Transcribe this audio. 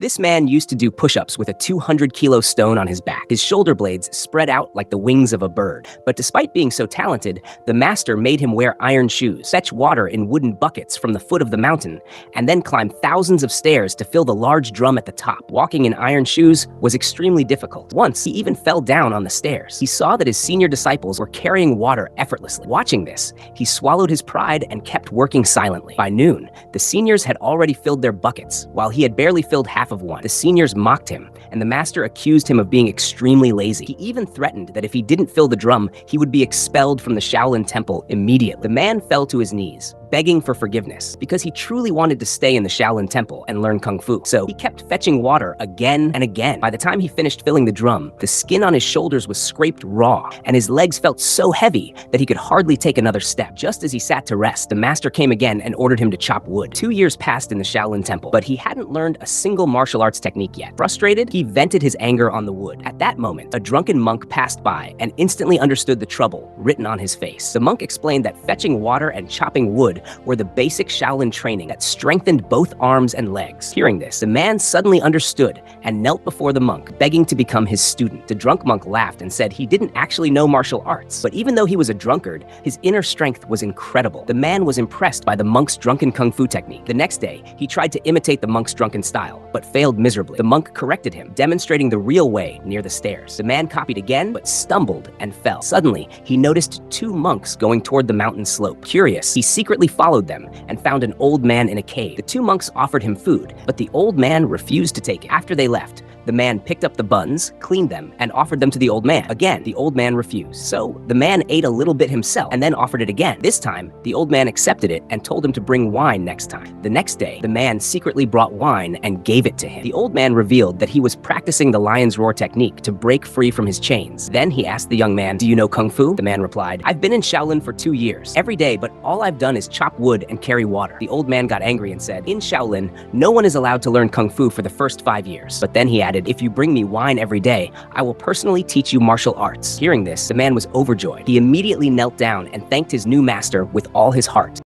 This man used to do push-ups with a 200-kilo stone on his back, his shoulder blades spread out like the wings of a bird. But despite being so talented, the master made him wear iron shoes, fetch water in wooden buckets from the foot of the mountain, and then climb thousands of stairs to fill the large drum at the top. Walking in iron shoes was extremely difficult. Once, he even fell down on the stairs. He saw that his senior disciples were carrying water effortlessly. Watching this, he swallowed his pride and kept working silently. By noon, the seniors had already filled their buckets, while he had barely filled half of one. The seniors mocked him, and the master accused him of being extremely lazy. He even threatened that if he didn't fill the drum, he would be expelled from the Shaolin Temple immediately. The man fell to his knees, begging for forgiveness, because he truly wanted to stay in the Shaolin Temple and learn Kung Fu. So he kept fetching water again and again. By the time he finished filling the drum, the skin on his shoulders was scraped raw, and his legs felt so heavy that he could hardly take another step. Just as he sat to rest, the master came again and ordered him to chop wood. 2 years passed in the Shaolin Temple, but he hadn't learned a single martial arts technique yet. Frustrated, he vented his anger on the wood. At that moment, a drunken monk passed by and instantly understood the trouble written on his face. The monk explained that fetching water and chopping wood were the basic Shaolin training that strengthened both arms and legs. Hearing this, the man suddenly understood and knelt before the monk, begging to become his student. The drunk monk laughed and said he didn't actually know martial arts, but even though he was a drunkard, his inner strength was incredible. The man was impressed by the monk's drunken Kung Fu technique. The next day, he tried to imitate the monk's drunken style, but failed miserably. The monk corrected him, demonstrating the real way near the stairs. The man copied again, but stumbled and fell. Suddenly, he noticed 2 monks going toward the mountain slope. Curious, he secretly followed them and found an old man in a cave. The 2 monks offered him food, but the old man refused to take it. After they left, the man picked up the buns, cleaned them, and offered them to the old man. Again, the old man refused. So the man ate a little bit himself and then offered it again. This time, the old man accepted it and told him to bring wine next time. The next day, the man secretly brought wine and gave it to him. The old man revealed that he was practicing the lion's roar technique to break free from his chains. Then he asked the young man, "Do you know Kung Fu?" The man replied, "I've been in Shaolin for 2 years, every day, but all I've done is chop wood and carry water." The old man got angry and said, "In Shaolin, no one is allowed to learn Kung Fu for the first 5 years." But then he added, "If you bring me wine every day, I will personally teach you martial arts." Hearing this, the man was overjoyed. He immediately knelt down and thanked his new master with all his heart.